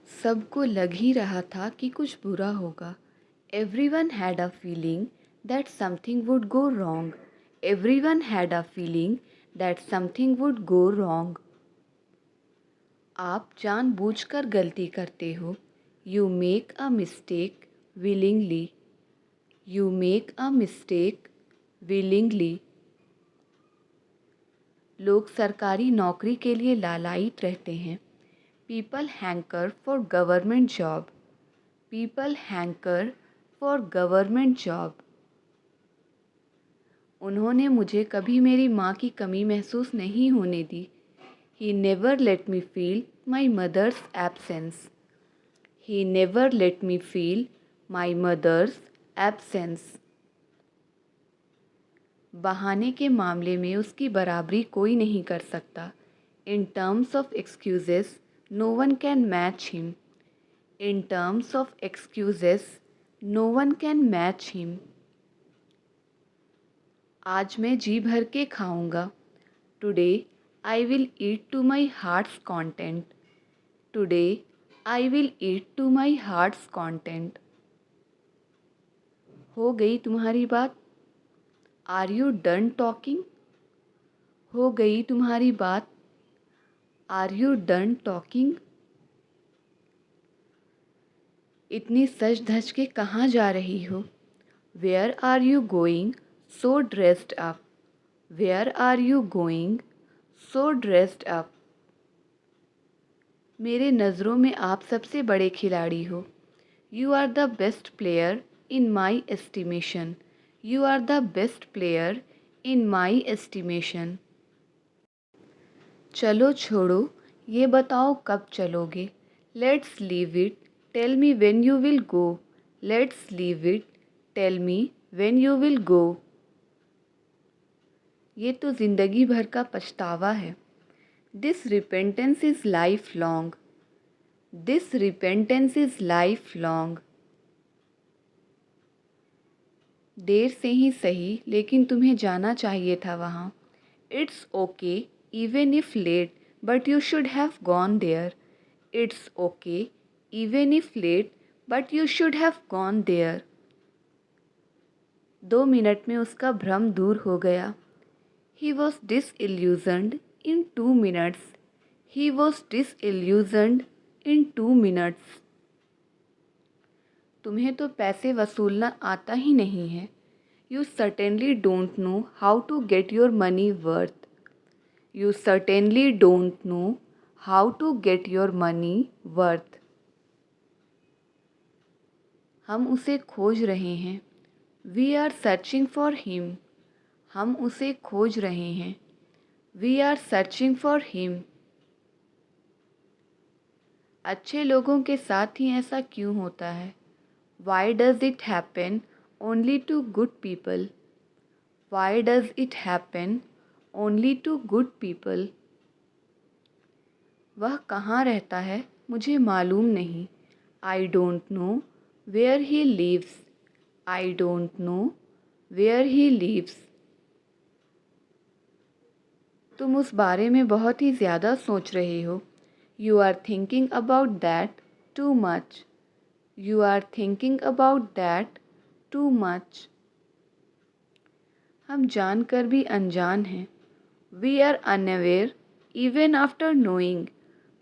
सबको लग ही रहा था कि कुछ बुरा होगा। Everyone had a feeling that something would go wrong. Everyone had a feeling that something would go wrong. आप जानबूझकर गलती करते हो। You make a mistake willingly. You make a mistake willingly. लोग सरकारी नौकरी के लिए लालायित रहते हैं। People hanker for government job. People hanker for government job. उन्होंने मुझे कभी मेरी माँ की कमी महसूस नहीं होने दी। He never let me feel my mother's absence. He never let me feel my mother's absence. बहाने के मामले में उसकी बराबरी कोई नहीं कर सकता। In terms of excuses, no one can match him. In terms of excuses, no one can match him. आज मैं जी भर के खाऊंगा। Today I will eat to my heart's content. Today I will eat to my heart's content. हो गई तुम्हारी बात? Are you done talking? हो गई तुम्हारी बात? Are you done talking? इतनी सज धज के कहाँ जा रही हो? Where are you going so dressed up? Where are you going so dressed up? मेरे नज़रों में आप सबसे बड़े खिलाड़ी हो। You are the best player in my estimation. You are the best player in my estimation. चलो छोड़ो, ये बताओ कब चलोगे? Let's leave it. Tell me when you will go. Let's leave it. Tell me when you will go. ये तो ज़िंदगी भर का पछतावा है। This repentance is lifelong. This repentance is lifelong. देर से ही सही, लेकिन तुम्हें जाना चाहिए था वहाँ। It's okay even if late, but you should have gone there. It's okay even if late, but you should have gone there. 2 minute में उसका भ्रम दूर हो गया। He was disillusioned in 2 minutes. He was disillusioned in 2 minutes. तुम्हें तो पैसे वसूलना आता ही नहीं है। You certainly don't know how to get your money worth. You certainly don't know how to get your money worth. हम उसे खोज रहे हैं। We are searching for him. हम उसे खोज रहे हैं। We are searching for him. अच्छे लोगों के साथ ही ऐसा क्यों होता है? Why does it happen only to good people? Why does it happen only to good people? वह कहाँ रहता है मुझे मालूम नहीं। I don't know where he lives. I don't know where he lives. तुम उस बारे में बहुत ही ज़्यादा सोच रहे हो। You are thinking about that too much. You are thinking about that too much. हम जानकर भी अनजान हैं। We are unaware even after knowing.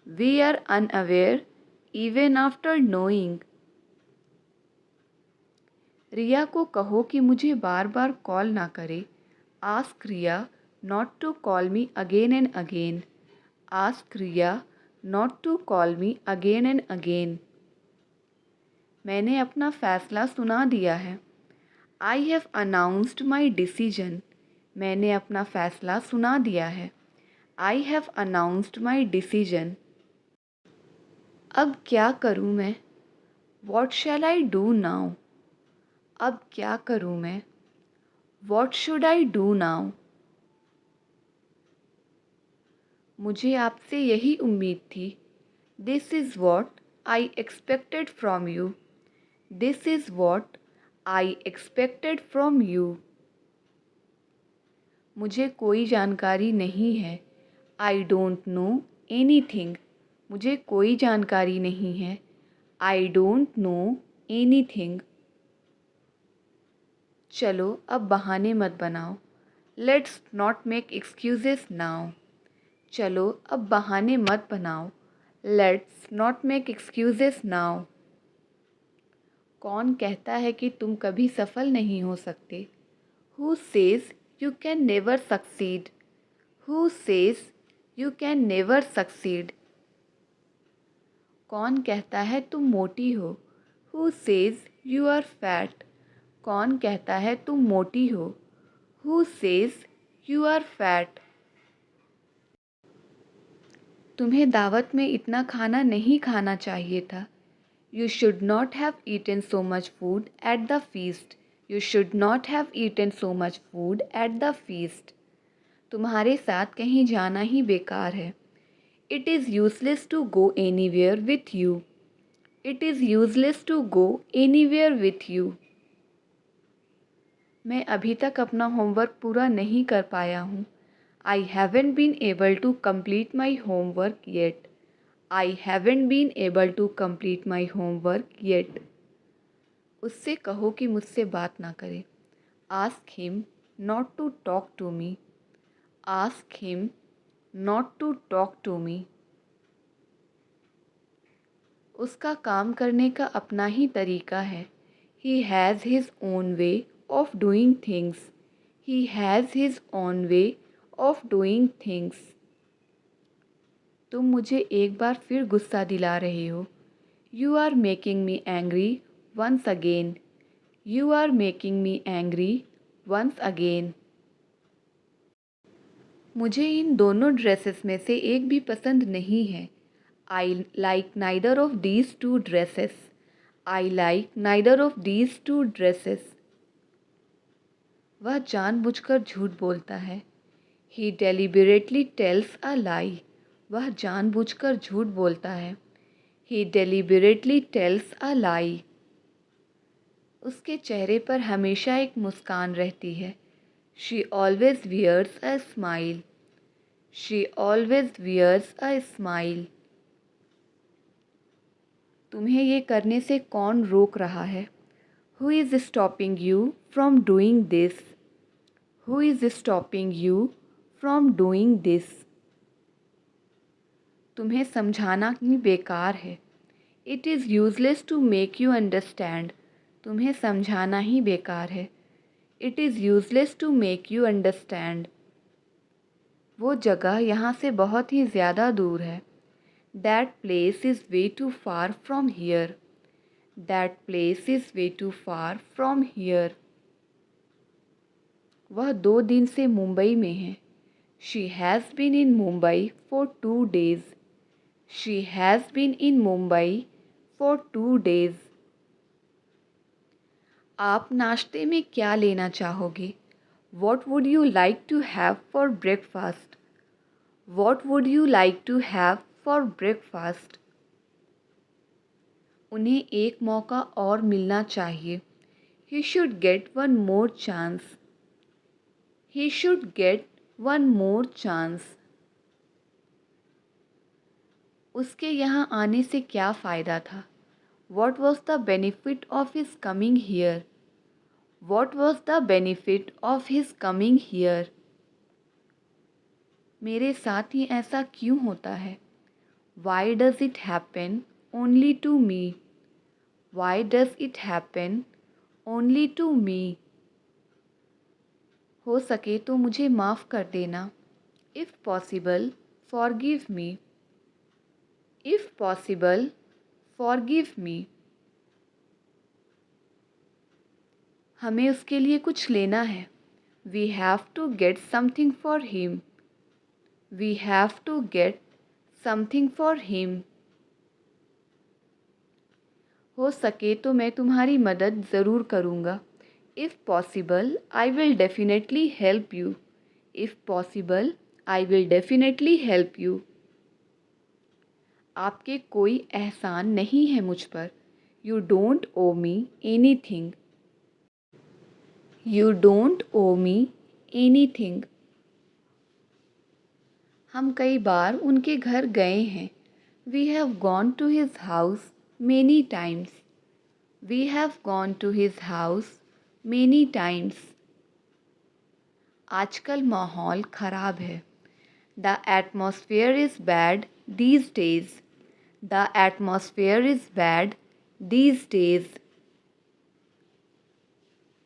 We are unaware even after knowing. रिया को कहो कि मुझे बार बार कॉल ना करे। Ask Riya not to call me again and again. Ask Riya not to call me again and again. मैंने अपना फैसला सुना दिया है। I have announced my decision. मैंने अपना फैसला सुना दिया है। I have announced my decision. अब क्या करूँ मैं? What shall I do now? अब क्या करूँ मैं? What should I do now? मुझे आपसे यही उम्मीद थी। This is what I expected from you. This is what I expected from you. मुझे कोई जानकारी नहीं है। I don't know anything. मुझे कोई जानकारी नहीं है। I don't know anything. चलो अब बहाने मत बनाओ। Let's not make excuses now. चलो अब बहाने मत बनाओ। Let's not make excuses now. कौन कहता है कि तुम कभी सफल नहीं हो सकते? Who says you can never succeed? Who says you can never succeed? कौन कहता है तुम मोटी हो? Who says you are fat? कौन कहता है तुम मोटी हो? Who says you are fat? तुम्हें दावत में इतना खाना नहीं खाना चाहिए था। You should not have eaten so much food at the feast. You should not have eaten so much food at the feast. तुम्हारे साथ कहीं जाना ही बेकार है। It is useless to go anywhere with you. It is useless to go anywhere with you. मैं अभी तक अपना होमवर्क पूरा नहीं कर पाया हूँ। I haven't been able to complete my homework yet. I haven't been able to complete my homework yet. उससे कहो कि मुझसे बात ना करे। Ask him not to talk to me. Ask him not to talk to me. उसका काम करने का अपना ही तरीका है। He has his own way of doing things. He has his own way of doing things. तुम मुझे एक बार फिर गुस्सा दिला रहे हो। You are making me angry once again. You are making me angry once again. मुझे इन दोनों ड्रेसेस में से एक भी पसंद नहीं है। I like neither of these two dresses. I like neither of these two dresses. वह जानबूझकर झूठ बोलता है। He deliberately tells a lie. वह जानबूझकर झूठ बोलता है। He deliberately tells a lie. उसके चेहरे पर हमेशा एक मुस्कान रहती है। She always wears a smile. She always wears a smile. तुम्हें ये करने से कौन रोक रहा है? Who is stopping you from doing this? Who is stopping you from doing this? तुम्हें समझाना ही बेकार है। It is useless to make you understand. तुम्हें समझाना ही बेकार है। It is useless to make you understand. वो जगह यहाँ से बहुत ही ज़्यादा दूर है। That place is way too far from here. That place is way too far from here. वह 2 दिन से मुंबई में है। She has been in Mumbai for 2 days. She has been in Mumbai for 2 days. आप नाश्ते में क्या लेना चाहोगे? What would you like to have for breakfast? What would you like to have for breakfast? उन्हें एक मौका और मिलना चाहिए। He should get one more chance. He should get one more chance. उसके यहाँ आने से क्या फ़ायदा था? What was the benefit of his coming here? What was the benefit of his coming here? मेरे साथ ही ऐसा क्यों होता है? Why does it happen only to me? Why does it happen only to me? हो सके तो मुझे माफ़ कर देना। If possible, forgive me. If possible, forgive me. हमें उसके लिए कुछ लेना है। We have to get something for him. We have to get something for him. हो सके तो मैं तुम्हारी मदद ज़रूर करूँगा। If possible, I will definitely help you. If possible, I will definitely help you. आपके कोई एहसान नहीं है मुझ पर। You don't owe me anything. You don't owe me anything. हम कई बार उनके घर गए हैं। We have gone to his house many times. We have gone to his house many times. आजकल माहौल ख़राब है. The atmosphere is bad these days. The atmosphere is bad these days.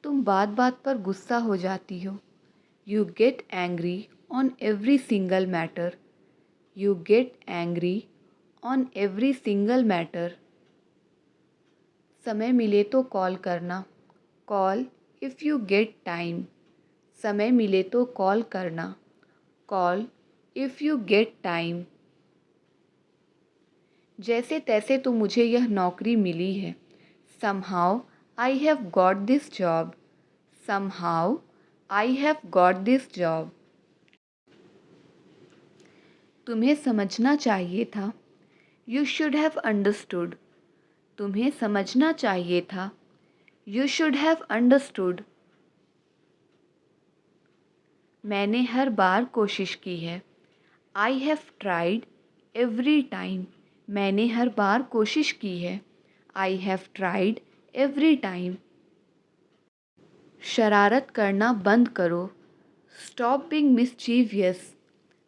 तुम बात बात पर गुस्सा हो जाती हो. You get angry on every single matter. You get angry on every single matter. समय मिले तो कॉल करना. Call if you get time. समय मिले तो कॉल करना. Call if you get time. जैसे तैसे तो मुझे यह नौकरी मिली है. Somehow I have got this job. Somehow I have got this job. तुम्हें समझना चाहिए था. You should have understood. तुम्हें समझना चाहिए था. You should have understood. मैंने हर बार कोशिश की है. I have tried every time. मैंने हर बार कोशिश की है. I have tried every time. शरारत करना बंद करो. Stop being mischievous.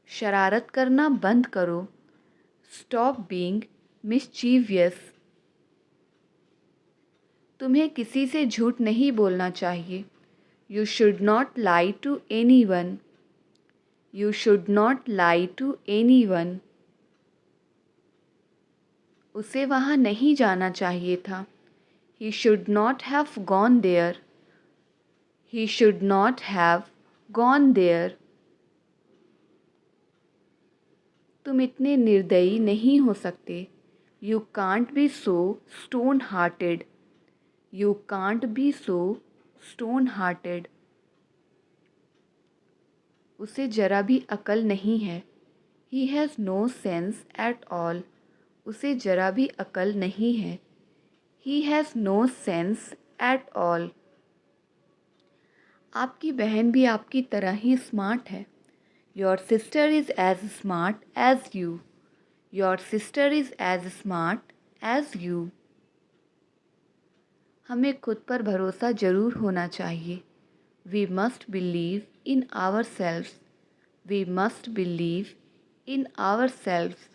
शरारत करना बंद करो. Stop being mischievous. तुम्हें किसी से झूठ नहीं बोलना चाहिए. You should not lie to anyone. You should not lie to anyone. उसे वहाँ नहीं जाना चाहिए था. He should not have gone there. He should not have gone there. तुम इतने निर्दयी नहीं हो सकते. You can't be so stone-hearted. You can't be so stone-hearted. उसे जरा भी अकल नहीं है. He has no sense at all. उसे जरा भी अकल नहीं है. He has no sense at all. आपकी बहन भी आपकी तरह ही स्मार्ट है. Your sister is as smart as you. Your sister is as smart as you. हमें खुद पर भरोसा जरूर होना चाहिए. We must believe in ourselves. We must believe in ourselves.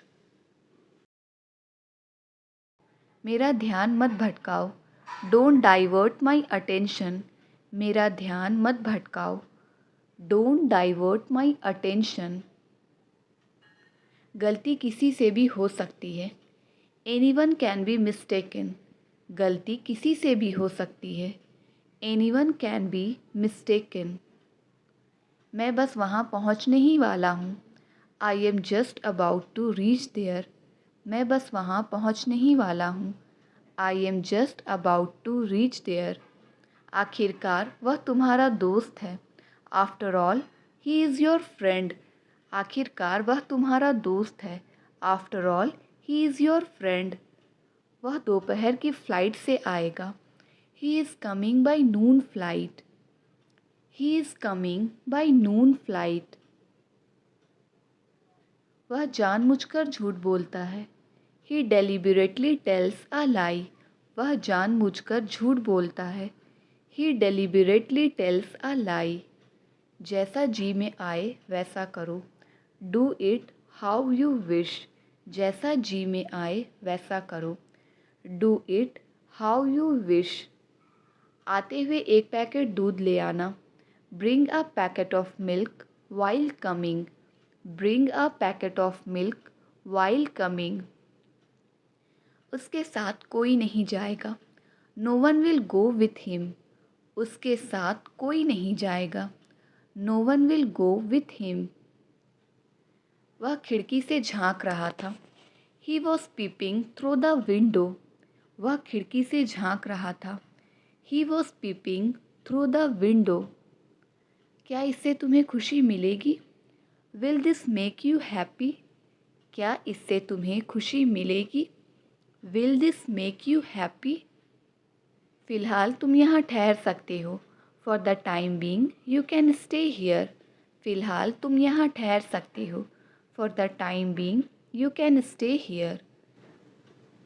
मेरा ध्यान मत भटकाओ. Don't divert my attention. मेरा ध्यान मत भटकाओ. Don't divert my attention. गलती किसी से भी हो सकती है. Anyone can be mistaken. गलती किसी से भी हो सकती है. Anyone can be mistaken. मैं बस वहाँ पहुँचने ही वाला हूँ. I am just about to reach there. मैं बस वहाँ पहुँचने ही वाला हूँ. I am just about to reach there. आखिरकार वह तुम्हारा दोस्त है. After all, he is your friend. आखिरकार वह तुम्हारा दोस्त है. After all, he is your friend. वह दोपहर की फ़्लाइट से आएगा. He is coming by noon flight. He is coming by noon flight. वह जानबूझकर झूठ बोलता है. He deliberately tells a lie. वह जानबूझकर झूठ बोलता है. He deliberately tells a lie. जैसा जी में आए वैसा करो. Do it how you wish. जैसा जी में आए वैसा करो. Do it how you wish. आते हुए एक पैकेट दूध ले आना. Bring a packet of milk while coming. Bring a packet of milk while coming. उसके साथ कोई नहीं जाएगा. No one will go with him. उसके साथ कोई नहीं जाएगा. No one will go with him. वह खिड़की से झांक रहा था. He was peeping through the window. वह खिड़की से झांक रहा था. He was peeping through the window. क्या इससे तुम्हें खुशी मिलेगी? Will this make you happy? क्या इससे तुम्हें खुशी मिलेगी? Will this make you happy? फ़िलहाल तुम यहाँ ठहर सकते हो. For the time being, you can stay here. फ़िलहाल तुम यहाँ ठहर सकते हो. For the time being, you can stay here.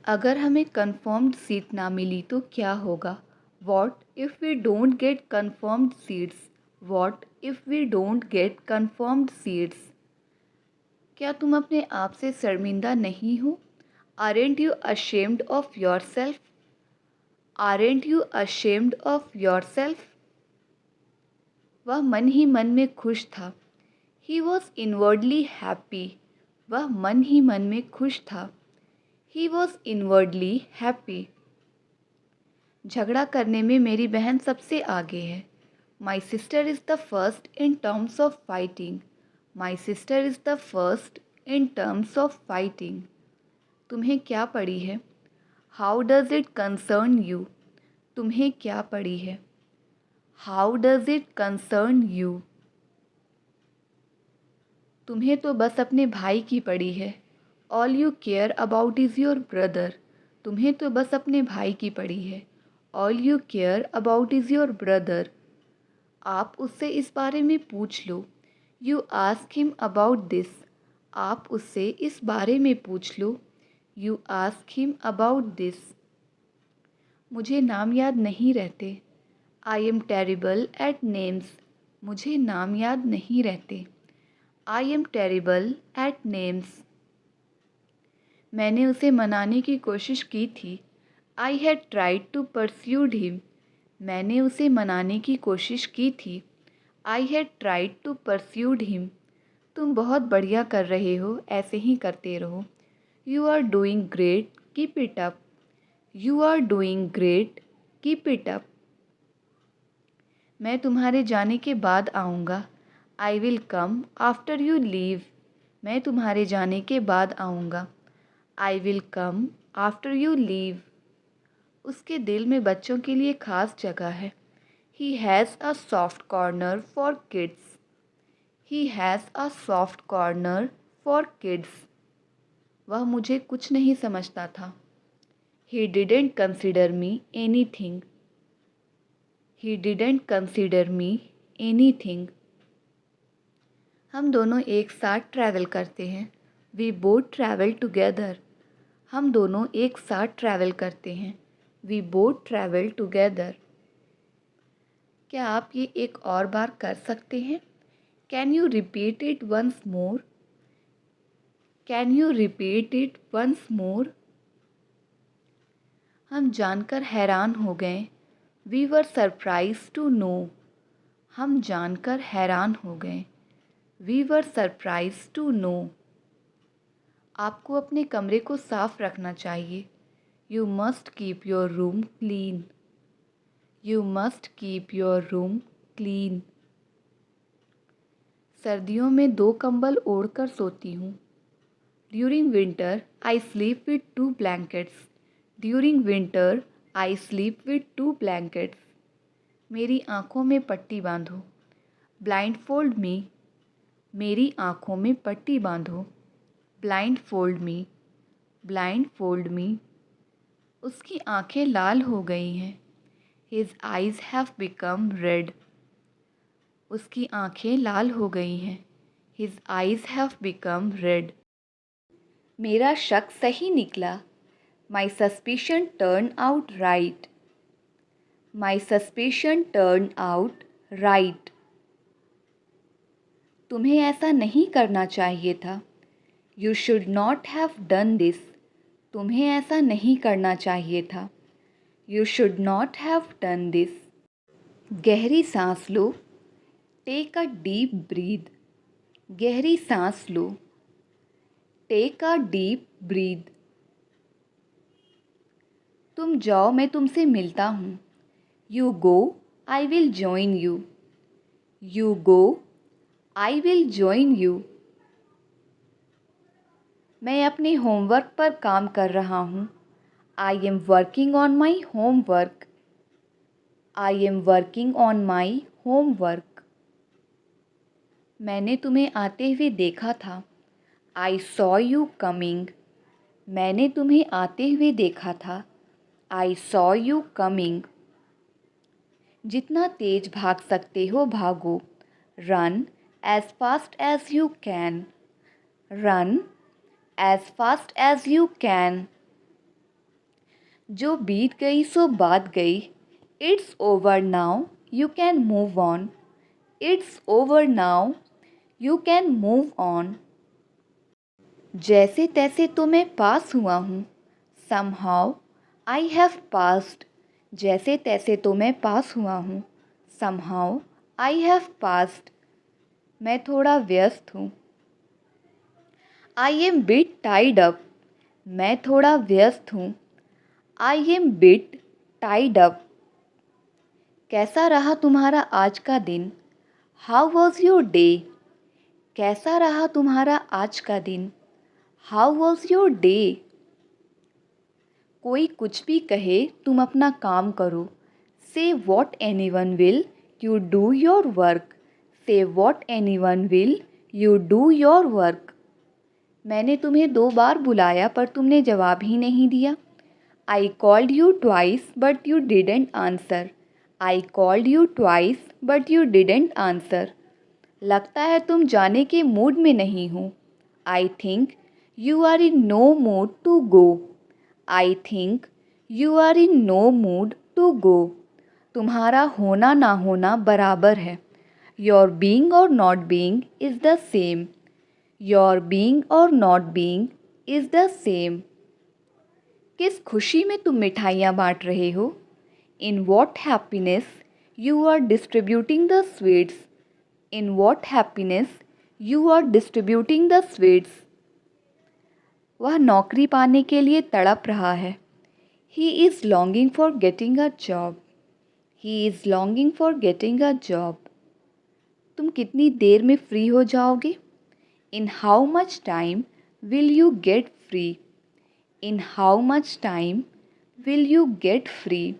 अगर हमें कन्फर्म्ड सीट ना मिली तो क्या होगा? What if we don't get confirmed seats? What if we don't get confirmed seats? क्या तुम अपने आप से शर्मिंदा नहीं हो? Aren't you ashamed of yourself? Aren't you ashamed of yourself? वह मन ही मन में खुश था। He was inwardly happy. वह मन ही मन में खुश था। He was inwardly happy. झगड़ा करने में मेरी बहन सबसे आगे है। My sister is the first in terms of fighting. My sister is the first in terms of fighting. तुम्हें क्या पड़ी है? How does it concern you? तुम्हें क्या पड़ी है? How does it concern you? तुम्हें तो बस अपने भाई की पड़ी है। All you care about is your brother. तुम्हें तो बस अपने भाई की पड़ी है। All you care about is your brother. आप उससे इस बारे में पूछ लो। You ask him about this. आप उससे इस बारे में पूछ लो। You ask him about this. मुझे नाम याद नहीं रहते। I am terrible at names. मुझे नाम याद नहीं रहते। I am terrible at names. मैंने उसे मनाने की कोशिश की थी। I had tried to persuade him. मैंने उसे मनाने की कोशिश की थी। I had tried to persuade him. तुम बहुत बढ़िया कर रहे हो, ऐसे ही करते रहो। You are doing great, keep it up. You are doing great, keep it up. मैं तुम्हारे जाने के बाद आऊँगा। I will come after you leave. मैं तुम्हारे जाने के बाद आऊँगा। I will come after you leave. उसके दिल में बच्चों के लिए ख़ास जगह है। He has a soft corner for kids. He has a soft corner for kids. वह मुझे कुछ नहीं समझता था। He didn't consider me anything. He didn't consider me anything. हम दोनों एक साथ ट्रैवल करते हैं। We both travel together. हम दोनों एक साथ ट्रैवल करते हैं। We both travel together. क्या आप ये एक और बार कर सकते हैं? Can you repeat it once more? Can you repeat it once more? हम जानकर हैरान हो गए। We were surprise to know. हम जानकर हैरान हो गए। We were surprise to know. आपको अपने कमरे को साफ रखना चाहिए। You must keep your room clean. You must keep your room clean. सर्दियों में 2 कंबल ओढ़कर सोती हूँ। During winter I sleep with 2 blankets. During winter I sleep with 2 blankets. मेरी आँखों में पट्टी बांधो। Blindfold me. मेरी आँखों में पट्टी बांधो। Blindfold me. Blindfold me. उसकी आँखें लाल हो गई हैं। His eyes have become red. उसकी आँखें लाल हो गई हैं। His eyes have become red. मेरा शक सही निकला। My suspicion turned out right. My suspicion turned out right. तुम्हें ऐसा नहीं करना चाहिए था। You should not have done this. तुम्हें ऐसा नहीं करना चाहिए था। You should not have done this. गहरी सांस लो। Take a deep breath. गहरी सांस लो। Take a deep breath. तुम जाओ, मैं तुमसे मिलता हूँ। You go, I will join you. You go, I will join you. मैं अपने होमवर्क पर काम कर रहा हूँ। I am working on my homework. I am working on my homework. मैंने तुम्हें आते हुए देखा था। I saw you coming. मैंने तुम्हें आते हुए देखा था। I saw you coming. जितना तेज भाग सकते हो भागो। Run as fast as you can. Run as fast as you can. जो बीत गई सो बात गई. It's over now, you can move on. It's over now, you can move on. जैसे तैसे तो मैं पास हुआ हूँ. Somehow I have passed. जैसे तैसे तो मैं पास हुआ हूँ. Somehow I have passed. मैं थोड़ा व्यस्त हूँ. I am bit tied up. मैं थोड़ा व्यस्त हूँ. I am bit tied up. कैसा रहा तुम्हारा आज का दिन? How was your day? कैसा रहा तुम्हारा आज का दिन? How was your day? कोई कुछ भी कहे तुम अपना काम करो. Say what anyone will, you do your work. Say what anyone will, you do your work. मैंने तुम्हें 2 बार बुलाया पर तुमने जवाब ही नहीं दिया. I called you twice but you didn't answer. I called you twice but you didn't answer. लगता है तुम जाने के मूड में नहीं हो. I think you are in no mood to go. I think you are in no mood to go. तुम्हारा होना ना होना बराबर है. Your being or not being is the same. Your being or not being is the same. किस खुशी में तुम मिठाइयाँ बांट रहे हो? In what happiness you are distributing the sweets? In what happiness you are distributing the sweets? वह नौकरी पाने के लिए तड़प रहा है. He is longing for getting a job. He is longing for getting a job. तुम कितनी देर में फ्री हो जाओगे? In how much time will you get free? In how much time will you get free?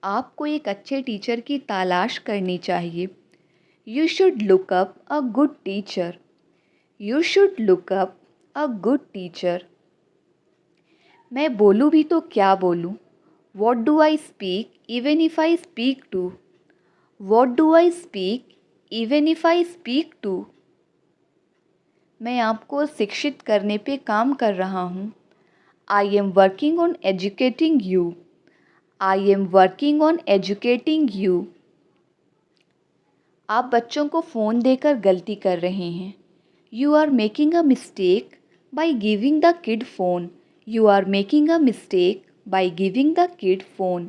आपको एक अच्छे teacher की तलाश करनी चाहिए. You should look up a good teacher. You should look up a good teacher. मैं बोलूँ भी तो क्या बोलूँ? What do I speak even if I speak to? What do I speak even if I speak to? मैं आपको शिक्षित करने पे काम कर रहा हूँ. I am working on educating you. I am working on educating you. आप बच्चों को फ़ोन देकर गलती कर रहे हैं. You are making a mistake by giving the kid phone. You are making a mistake by giving the kid phone.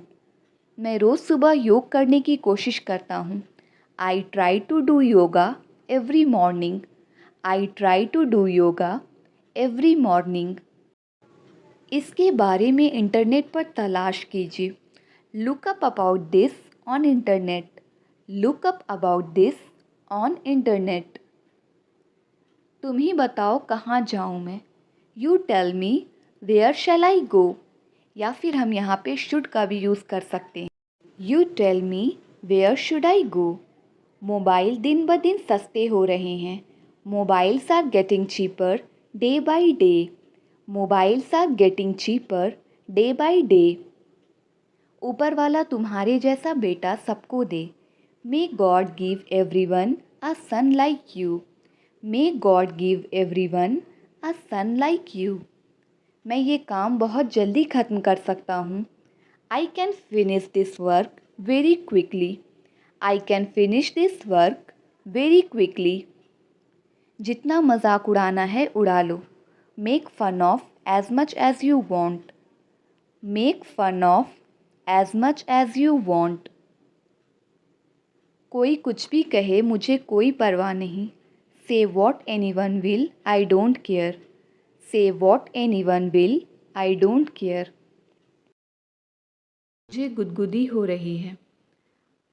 मैं रोज़ सुबह योग करने की कोशिश करता हूँ. I try to do yoga every morning. I try to do yoga every morning. इसके बारे में इंटरनेट पर तलाश कीजिए. Look up about this on internet. Look up about this on internet. तुम ही बताओ कहाँ जाऊँ मैं. You tell me where shall I go? या फिर हम यहाँ पे should का भी यूज़ कर सकते हैं. You tell me where should I go? Mobile दिन ब दिन सस्ते हो रहे हैं. Mobiles are getting cheaper day by day. Mobiles are getting cheaper day by day. ऊपर वाला तुम्हारे जैसा बेटा सबको दे. May God give everyone a son like you. May God give everyone a son like you. मैं ये काम बहुत जल्दी ख़त्म कर सकता हूँ. I can finish this work very quickly. I can finish this work very quickly. जितना मजाक उड़ाना है उड़ा लो. Make fun of as much as you want. Make fun of as much as you want. कोई कुछ भी कहे मुझे कोई परवाह नहीं. Say what anyone will, I don't care. Say what anyone will, I don't care. मुझे गुदगुदी हो रही है.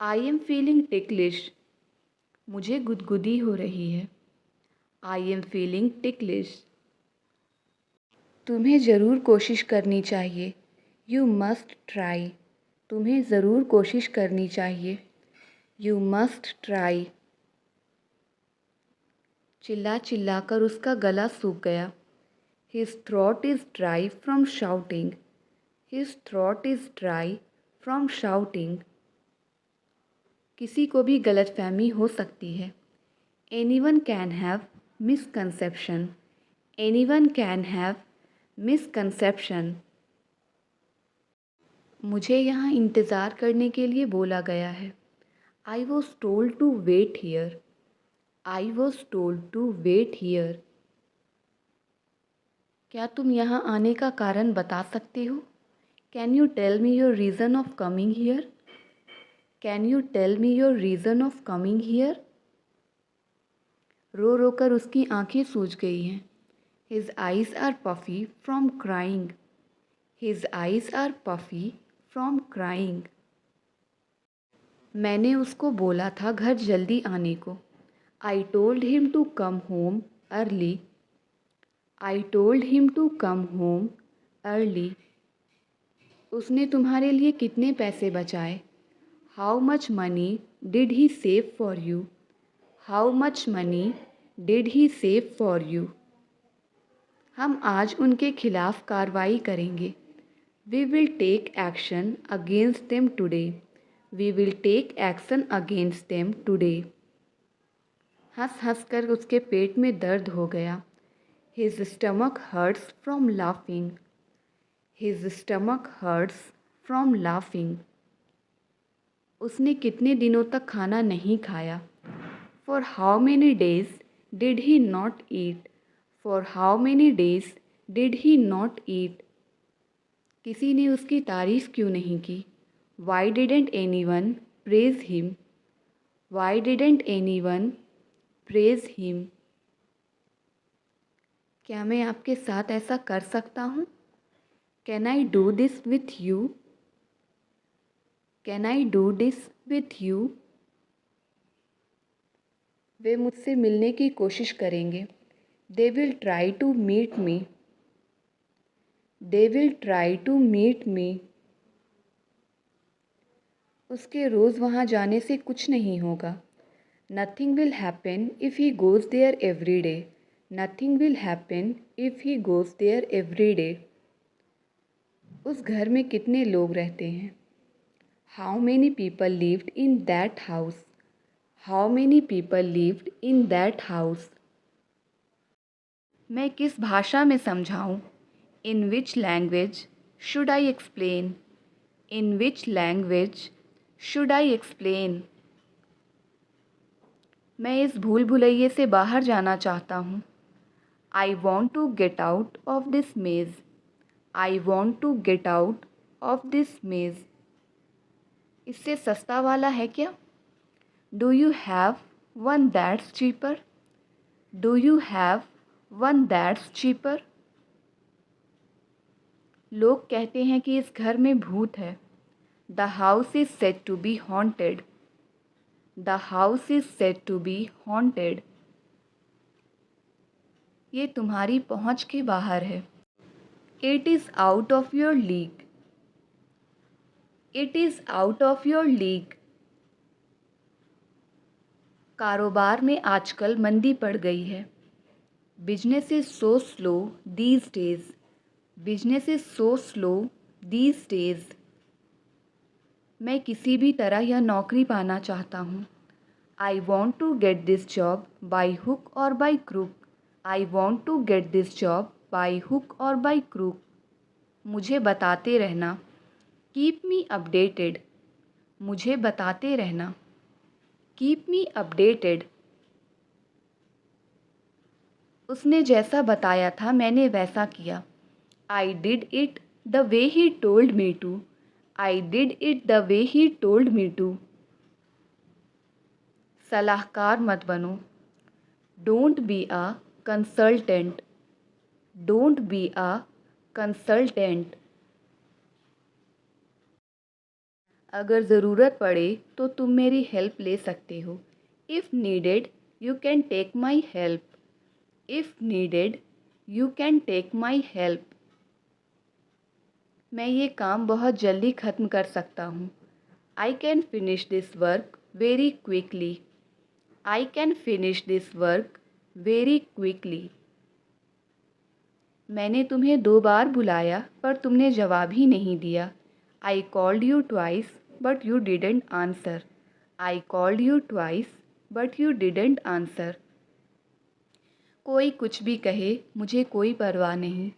I am feeling ticklish. मुझे गुदगुदी हो रही है. I am feeling ticklish. तुम्हें ज़रूर कोशिश करनी चाहिए. You must try. तुम्हें ज़रूर कोशिश करनी चाहिए. You must try. चिल्ला चिल्ला कर उसका गला सूख गया. His throat is dry from shouting. His throat is dry from shouting. किसी को भी गलतफहमी हो सकती है. Anyone can have misconception. Anyone can have misconception. मुझे यहाँ इंतज़ार करने के लिए बोला गया है. I was told to wait here. I was told to wait here. क्या तुम यहाँ आने का कारण बता सकते हो? Can you tell me your reason of coming here? Can you tell me your reason of coming here? रो रो कर उसकी आंखें सूज गई हैं. His eyes are puffy from crying. His eyes are puffy from crying. मैंने उसको बोला था घर जल्दी आने को. I told him to come home early. I told him to come home early. उसने तुम्हारे लिए कितने पैसे बचाए? How much money did he save for you? How much money did he save for you? हम आज उनके खिलाफ कार्रवाई करेंगे. We will take action against them today. We will take action against them today. हंस हंस कर उसके पेट में दर्द हो गया. His stomach hurts from laughing. His stomach hurts from laughing. उसने कितने दिनों तक खाना नहीं खाया? For how many days did he not eat? For how many days did he not eat? किसी ने उसकी तारीफ़ क्यों नहीं की? Why didn't anyone praise him? Why didn't anyone praise him? क्या मैं आपके साथ ऐसा कर सकता हूँ? Can I do this with you? Can I do this with you? वे मुझसे मिलने की कोशिश करेंगे. They will try to meet me. They will try to meet me. उसके रोज़ वहाँ जाने से कुछ नहीं होगा. Nothing will happen if he goes there every day. Nothing will happen if he goes there every day. उस घर में कितने लोग रहते हैं? How many people lived in that house? How many people lived in that house? मैं किस भाषा में समझाऊँ? In which language should I explain? In which language should I explain? मैं इस भूल भुलैये से बाहर जाना चाहता हूँ. I want to get out of this maze. I want to get out of this maze. इससे सस्ता वाला है क्या? Do you have one that's cheaper? Do you have one that's cheaper? लोग कहते हैं कि इस घर में भूत है. The house is said to be haunted. The house is said to be haunted. ये तुम्हारी पहुँच के बाहर है. It is out of your league. It is out of your league. कारोबार में आजकल मंदी पड़ गई है. Business is so slow these days. Business is so slow these days. मैं किसी भी तरह यह नौकरी पाना चाहता हूँ. I want to get this job by hook or by crook. I want to get this job by hook or by crook. मुझे बताते रहना. Keep me updated. मुझे बताते रहना. Keep me updated. उसने जैसा बताया था मैंने वैसा किया. I did it the way he told me to. I did it the way he told me to. सलाहकार मत बनो. Don't be a consultant. Don't be a consultant. अगर ज़रूरत पड़े तो तुम मेरी हेल्प ले सकते हो. If needed, you can take my help. If needed, you can take my help. मैं ये काम बहुत जल्दी ख़त्म कर सकता हूँ. I can finish this work very quickly. I can finish this work very quickly. मैंने तुम्हें 2 बार बुलाया पर तुमने जवाब ही नहीं दिया. I called you twice but you didn't answer. I called you twice but you didn't answer. कोई कुछ भी कहे मुझे कोई परवाह नहीं।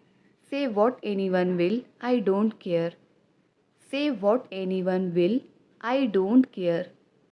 Say what anyone will I don't care. Say what anyone will I don't care.